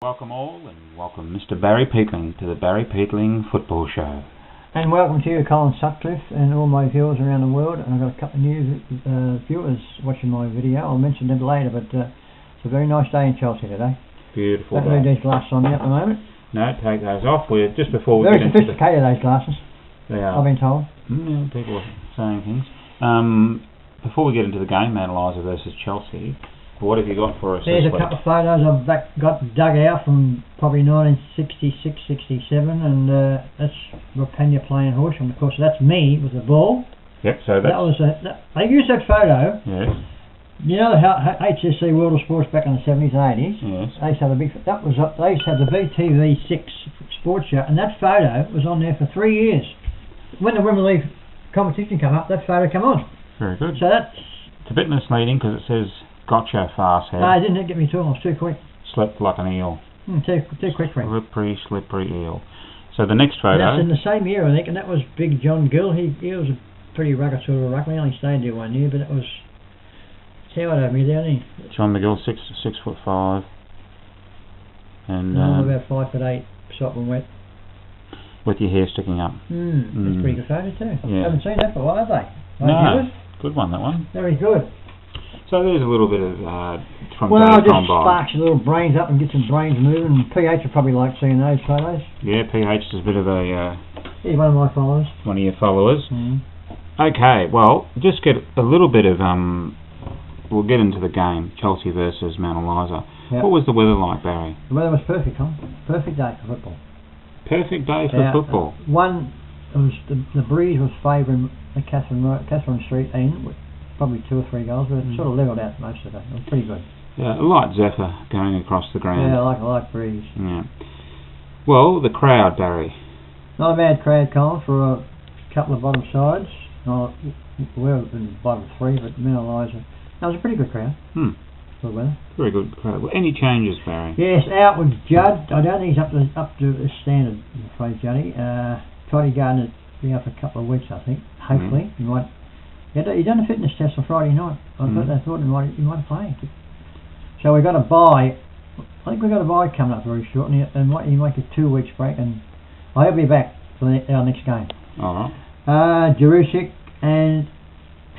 Welcome all, and welcome Mr. Barry Peatling to the Barry Peatling Football Show. And welcome to you, Colin Sutcliffe, and all my viewers around the world. And I've got a couple of new viewers watching my video. I'll mention them later, but it's a very nice day in Chelsea today. Beautiful day. Don't need these glasses on me at the moment. No, take those off. We're just before we very get into sophisticated, those glasses. They are. I've been told. Yeah, people are saying things. Before we get into the game, Eliza versus Chelsea, what have you got for us? There's a couple of photos I've got dug out from probably 1966, 67, and that's Rapania playing horse, and of course that's me with the ball. Yep. So that was they used that photo. Yes. You know how HSC World of Sports back in the 70s and 80s? Yes. They used to have they used to have the VTV6 sports show, and that photo was on there for 3 years. When the Women League competition came up, that photo came on. Very good. So it's a bit misleading because it says "Gotcha, fast head." No, it didn't get me talking. I was too quick. Slept like an eel. Too quick for him. Slippery eel. So the next photo. And that's in the same year, I think, and that was Big John Gill. He was a pretty rugged sort of ruckman. He only stayed there 1 year, but it was. See what over me there, didn't he? John McGill, 6'5", and about 5'8", sopping wet. With your hair sticking up. That's a pretty good photo too. Yeah. Haven't seen that for a while, have they? No, good one, that one. Very good. So there's a little bit of from just sparks your little brains up and get some brains moving. And PH would probably like seeing those photos. Yeah, PH is a bit of a... he's one of my followers. One of your followers. Okay, well, just get a little bit of... we'll get into the game, Chelsea versus Mount Eliza. Yep. What was the weather like, Barry? The weather was perfect, Tom. Perfect day for football. Perfect day for football. It was the breeze was favouring the Catherine Street end, with probably 2 or 3 goals, but it sort of levelled out most of it. It was pretty good. Yeah, a light zephyr going across the ground. Yeah, I like breeze. Yeah. Well, the crowd, Barry. Not a bad crowd, Colin, for a couple of bottom sides. We're in bottom 3, but Mount Eliza. That was a pretty good crowd. For the weather. Very good crowd. Well, any changes, Barry? Yes, out with Judd. I don't think he's up to his standard, I'm afraid, Juddy. Toddy Gardner will be out for a couple of weeks, I think. Hopefully. He might. He done a fitness test on Friday night. I thought he might play. So we got a bye. I think we've got a bye coming up very shortly, and he might get 2 weeks break, and I'll be back for our next game. Alright. Jerusik and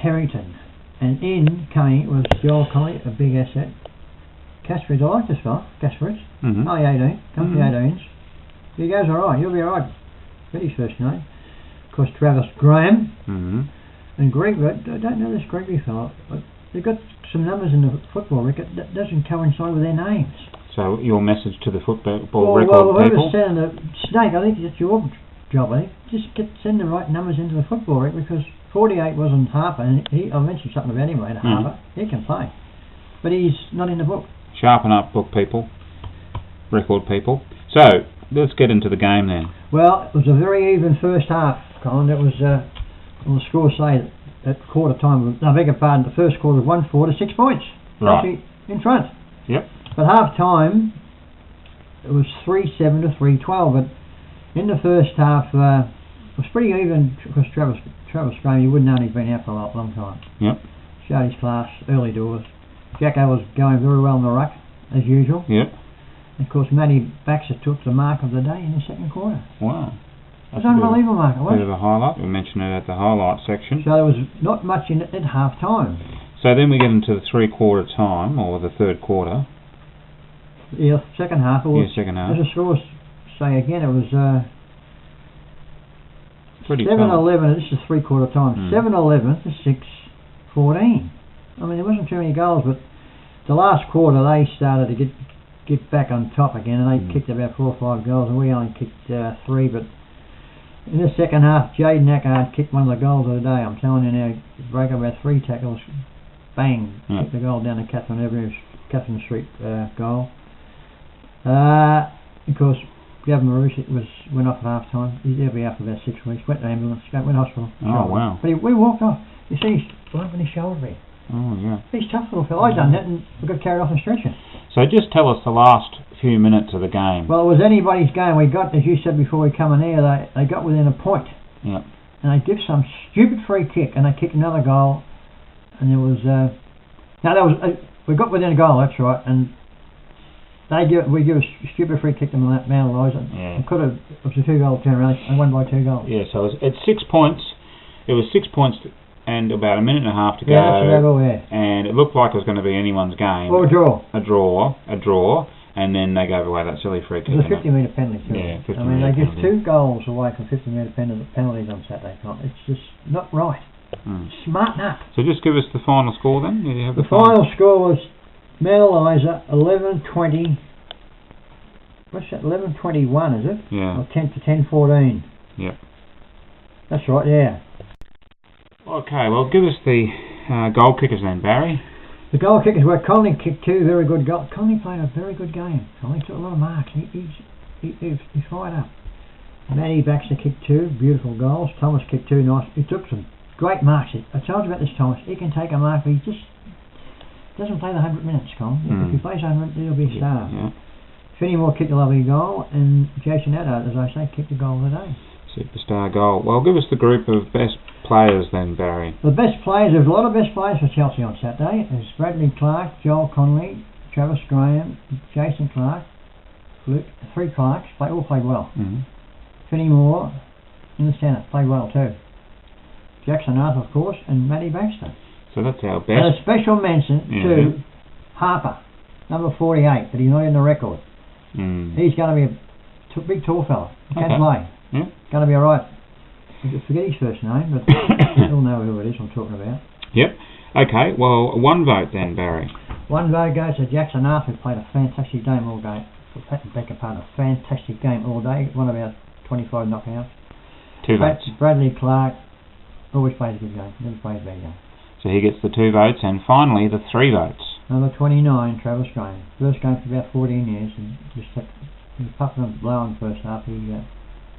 Harrington. And in coming was Joel Colley, a big asset. Casperidge, I like this fella, Casperidge. Only 18, comes to the 18s. He goes alright, he'll be alright. Get his first name. Of course, Travis Graham. And Greg, I don't know this Gregory fella, but they've got some numbers in the football record that doesn't coincide with their names. So your message to the football record people? Well, whoever's sending the Snake, I think that's your job, I think. Just send the right numbers into the football record, because 48 wasn't Harper, and I mentioned something about him later, Harper. He can play. But he's not in the book. Sharpen up, book people. Record people. So, let's get into the game then. Well, it was a very even first half, Colin. It was, the score say at quarter time, I beg your pardon, the first quarter was 1-4 to 6 points. Right. In front. Yep. But half time, it was 3-7 to 3-12, but in the first half, it was pretty even, because Travis Graham, you wouldn't know he's been out for a long time. Yep. Showed his class early doors. Jacko was going very well in the ruck, as usual. Yep. And of course, Matty Baxter took the mark of the day in the second quarter. Wow. It was an unbelievable mark, Bit of a highlight. We mentioned it at the highlight section. So there was not much in it at half time. So then we get into the 3/4 time, or the third quarter. Yeah, second half. Second half. As the scores say again, it was 7-11. This is 3/4 time. 7-11 to 6-14. I mean, there wasn't too many goals, but the last quarter they started to get back on top again, and they kicked about 4 or 5 goals, and we only kicked 3. But in the second half, Jaden Ackard kicked one of the goals of the day. I'm telling you now, he broke about 3 tackles, bang, kicked the goal down to Catherine Street goal. Of course, Gavin Marusic went off at half time. He'll be out for about 6 weeks. Went to ambulance, went to hospital. Oh, wow. But we walked off. You see, he's bumping his shoulder there. Oh, yeah. He's a tough little fellow. I done that, and we got carried off and stretcher. So just tell us the last few minutes of the game. Well, it was anybody's game. We got, as you said before we come in here, they got within a point. Yeah. And they give some stupid free kick, and they kicked another goal. And there was... we got within a goal, that's right, and we give a stupid free kick to Mount Eliza. Yeah. It was a 2-goal turnaround. They won by 2 goals. Yeah, so it's 6 points. It was 6 points and about a minute and a half to go. Yeah, that's about all, yeah. And it looked like it was going to be anyone's game. Or a draw. A draw. And then they gave away that silly free kick. It was a 50-metre penalty too. Yeah, 50 I mean, they give penalty. 2 goals away from 50-metre penalties on Saturday night. It's just not right. Smarten up. So just give us the final score then. Do you have the final score was Mount Eliza 11-20. What's that? 11-21, is it? Yeah. Or 10-14. Yep. That's right. Yeah. Okay. Well, give us the goal kickers then, Barry. The goal kickers were Conley kicked 2 very good goals. Conley played a very good game. Conley took a lot of marks. He fired up. Matty Baxter kicked 2 beautiful goals. Thomas kicked 2 nice. He took some great marks. I told you about this, Thomas. He can take a mark, but he just doesn't play the 100 minutes, Colin. If he plays 100, he'll be a star. Yeah. Finney Moore kicked a lovely goal, and Jason Addo, as I say, kicked a goal today. Superstar goal. Well, give us the group of best players then, Barry. The best players, there's a lot of best players for Chelsea on Saturday. There's Bradley Clark, Joel Conley, Travis Graham, Jason Clark, Luke, 3 Clarks, all played well. Finney Moore in the centre, played well too. Jackson Arthur, of course, and Matty Baxter. So that's our best. And a special mention to Harper, number 48, but he's not in the record. He's going to be a big tall fella. He can play. Yeah. Going to be alright. I forget his first name, but you'll know who it is I'm talking about. Yep. Okay, well, 1 vote then, Barry. 1 vote goes to Jackson Arthur, who played a fantastic game all day. Pat and Becker played a fantastic game all day. One of our 25 knockouts. 2 votes. Bradley Clark always plays a good game. Never plays a bad game. So he gets the 2 votes, and finally the 3 votes. Number 29, Travis Graham. First game for about 14 years, and just he was puffing and blowing the first half. He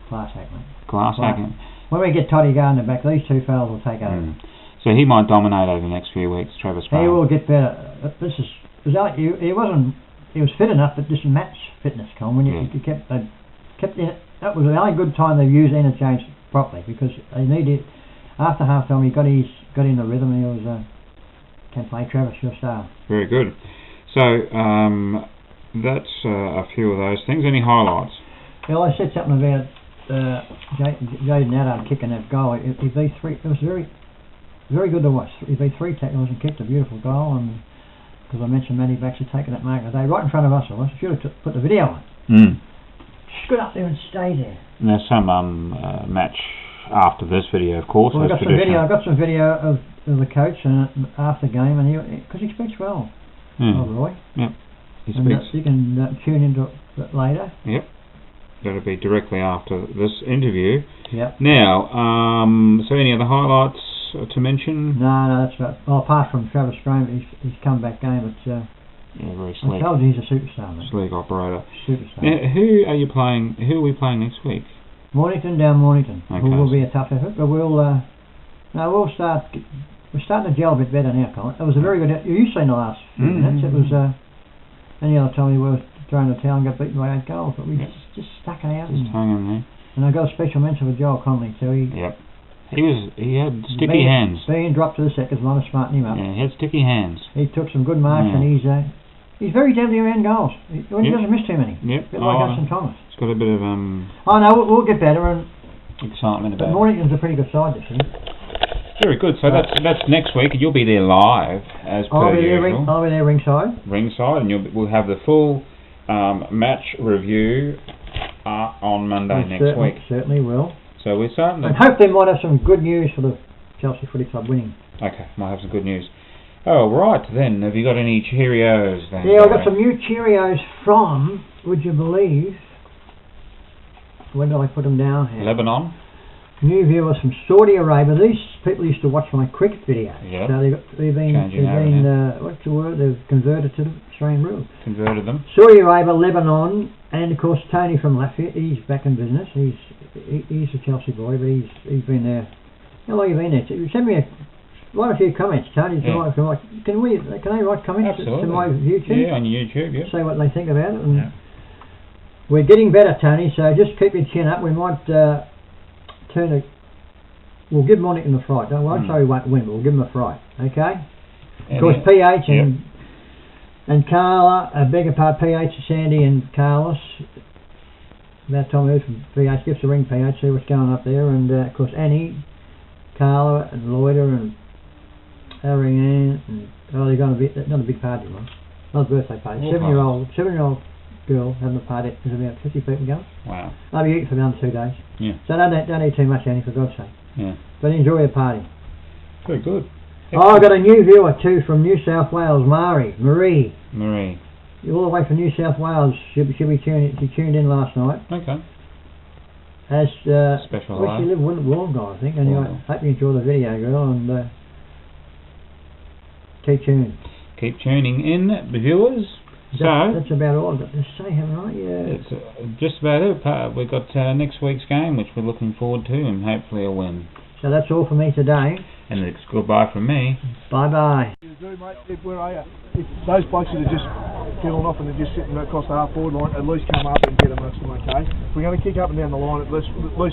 class act, mate. Class acting. When we get Toddy going in the back, these 2 fellas will take over. So he might dominate over the next few weeks, Travis Graham. He will get better. He was fit enough, but just match fitness, Colin. When he kept in it, that was the only good time they've used interchange properly, because they needed. After half time, he got in the rhythm, and he was can play. Travis, your star. Very good. So that's a few of those things. Any highlights? Well, I said something about Jaden Addo kicking that goal. He beat 3. It was very, very good to watch. He beat 3 tackles and kicked a beautiful goal. And because I mentioned Matty Baxter taking that mark today, right in front of us, I should have put the video on. Just got up there and stay there. And there's some match after this video, of course. Well, I got some video of the coach after the game, and because he speaks well. Roy. Yep. He speaks. You can tune into it later. Yep. That'll be directly after this interview. Yep. Now, so any other highlights to mention? No, that's about. Well, apart from Travis Graham, he's come back game, but very slick. I told you he's a superstar, mate. Sleek operator. Superstar. Now, who are we playing next week? Mornington down Mornington. Okay. Who will be a tough effort, but we'll start. We're starting to gel a bit better now, Colin. It was a very good. You've seen the last few minutes. It was. Any other time we were throwing the towel and got beaten by 8 goals, but we just stuck it out. Just hung in there. And I got a special mention for Joel Conley, so he. Yep. He had sticky hands. Being dropped to the second, might have smartened him up. Yeah, he had sticky hands. He took some good marks, and he's very deadly around goals. He doesn't miss too many. Yep. A bit like Justin Thomas. It's got a bit of Oh no, we'll get better and excitement about it. But Mornington's a pretty good side this year. Very good. So that's next week, and you'll be there live as per usual. I'll be there ringside. Ringside, and we'll have the full match review on Monday next week. Certainly will. So we're starting to... And hope they might have some good news for the Chelsea Footy Club winning. Okay, might have some good news. Oh, right then. Have you got any Cheerios then? Yeah, I've got some new Cheerios from, would you believe, when did I put them down here? Lebanon. New viewers from Saudi Arabia. These people used to watch my cricket videos. Yep. So they've been what's the word? They've converted to the Australian rules. Converted them. Saudi Arabia, Lebanon, and of course Tony from Lafayette. He's back in business. He's a Chelsea boy, but he's been there. How long have you been there? You send me write a few comments, Tony. Can I write comments to my YouTube? Yeah, on YouTube. Yeah. Say what they think about it. And we're getting better, Tony. So just keep your chin up. We might. We'll give Mornington a fright. Don't worry, so we won't win, but we'll give him a fright, okay? Of course, PH and And Carla, beg your pardon, PH, Sandy and Carlos. About time we heard from PH. Give us a ring, PH, see what's going up there. And of course Annie, Carla and Lloyda and Harry Ann. And they're going to be not a big party, right? Not a birthday party. Seven-year-old girl having a party. There's about 50 people going. Wow. They'll be eating for another 2 days. Yeah. So don't eat too much, Annie, for God's sake. Yeah. But enjoy your party. Very good. Oh, I got a new viewer too from New South Wales, Marie. You're all the way from New South Wales. She tuned in last night. Okay. As special. Where she live, Wollongong, I think. Anyway, hope you enjoy the video, girl, and keep tuning. Keep tuning in, viewers. That's about all I've got to say, haven't I? Yeah. It's just about it. We've got next week's game, which we're looking forward to, and hopefully a win. So that's all for me today. And it's goodbye from me. Bye-bye. Where are you? If those blokes that are just peeling off and they're just sitting across the half-forward line, at least come up and get amongst them, okay? If we're going to kick up and down the line, at least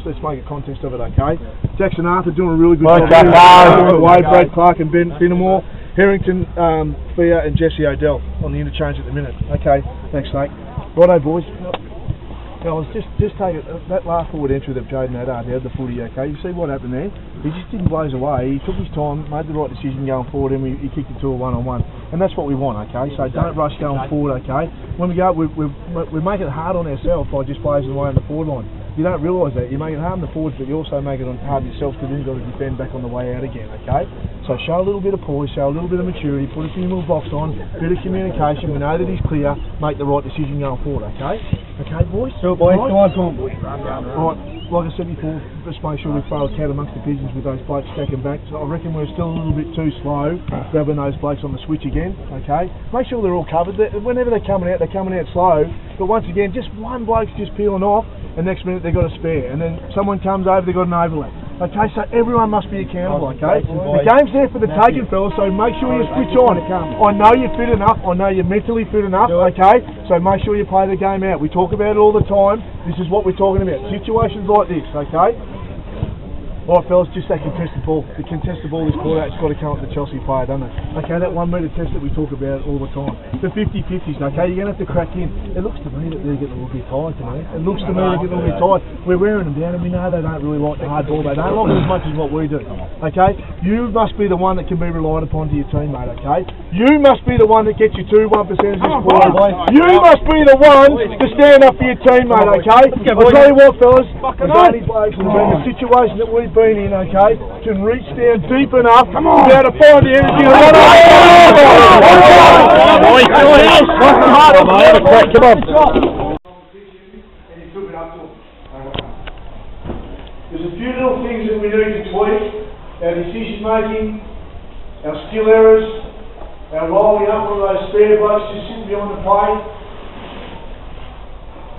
let's make a contest of it, okay? Jackson Arthur doing a really good job. Brad Clark and Ben Finnemore. Harrington, Thea and Jesse Odell on the interchange at the minute. Okay, thanks, mate. Righto, boys. Fellas, just take it, that last forward entry that Jaden had the footy, okay? You see what happened there? He just didn't blaze away. He took his time, made the right decision going forward, and he kicked it to a one-on-one. And that's what we want, okay? So don't rush going forward, okay? When we go, we make it hard on ourselves by just blazing away on the forward line. You don't realise that. You make it hard on the forwards, but you also make it hard on yourself because then you've got to defend back on the way out again, okay? So show a little bit of poise, show a little bit of maturity, put a few little box on, bit of communication. We know that he's clear. Make the right decision going forward, okay? Okay, boys? Sure, boys. Right. Come on, boys. Right. Like I said before, let's make sure we throw a cat amongst the pigeons with those blokes stacking back. So I reckon we're still a little bit too slow grabbing those blokes on the switch again, okay? Make sure they're all covered. Whenever they're coming out slow. But once again, just one bloke's just peeling off, and next minute they've got a spare. And then someone comes over, they've got an overlap. Okay, so everyone must be accountable, okay? The game's there for the taking, fellas, so make sure you switch on. I know you're fit enough, I know you're mentally fit enough, okay? So make sure you play the game out. We talk about it all the time. This is what we're talking about. Situations like this, okay? Alright, fellas, just that contested ball. The contested ball this quarter, it's got to come up the Chelsea player, doesn't it? Okay, that 1 metre test that we talk about all the time. The 50-50s, okay, you're going to have to crack in. It looks to me that they're getting a little bit tired tonight. It looks to me they're getting a little bit tired. We're wearing them down and we know they don't really like the hard ball. They don't like it as much as what we do, okay? You must be the one that can be relied upon to your teammate, okay? You must be the one that gets you 2 1% of this ball. You must be the one to stand up for your teammate, okay? I'll tell you what, fellas, the Barney blokes and the situation that we've been in, okay, can reach down deep enough to be able to find the energy to run come on. There's a few little things that we need to tweak. Our decision making, our skill errors, our rolling up on those spare blokes just sitting behind the plate.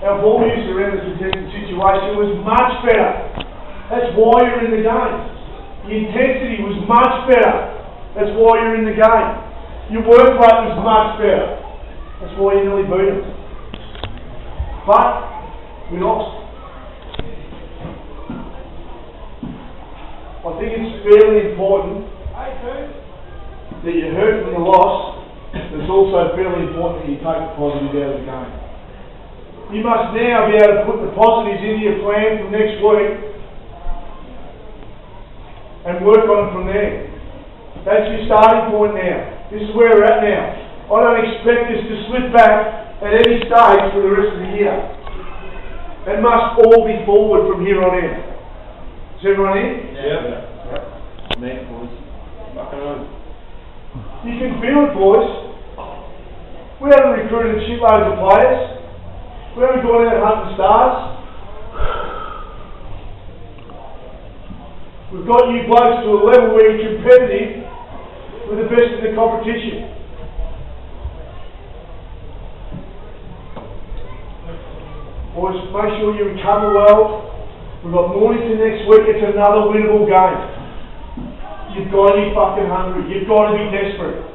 Our ball use around the contested situation was much better. That's why you're in the game. The intensity was much better. That's why you're in the game. Your work rate was much better. That's why you nearly beat them. But we lost. I think it's fairly important that you hurt from the loss, but it's also fairly important that you take the positives out of the game. You must now be able to put the positives into your plan for next week and work on it from there. That's your starting point now. This is where we're at now. I don't expect this to slip back at any stage for the rest of the year. It must all be forward from here on in. Is everyone in? Yeah. Man, boys. Fucking on. You can feel it, boys. We haven't recruited shitloads of players. We haven't gone out hunting stars. We've got you blokes to a level where you're competitive with the best in the competition. Boys, make sure you recover well. We've got Mornington next week. It's another winnable game. You've got to be fucking hungry. You've got to be desperate.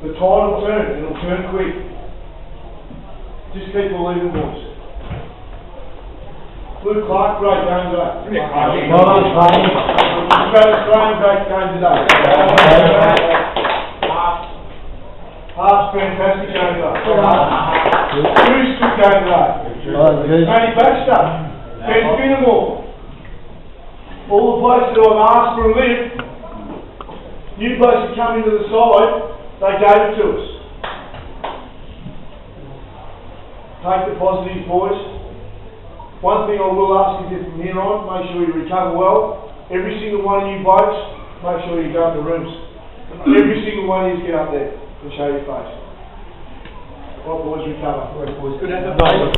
The tide will turn. It'll turn quick. Just keep believing, boys. Luke Clark, great game today. Well done, Clayton. Great game today. That's fantastic game today. Goose good game today. Matty Baxter, Ben Finnemore. All the blokes that I've asked for a lift, new blokes that come into the side, they gave it to us. Take the positives, boys. One thing I will ask you from here on, make sure you recover well. Every single one of you blokes, make sure you go in the rooms. Every single one of you get up there and show your face. Right, boys, recover. Right, boys, good effort.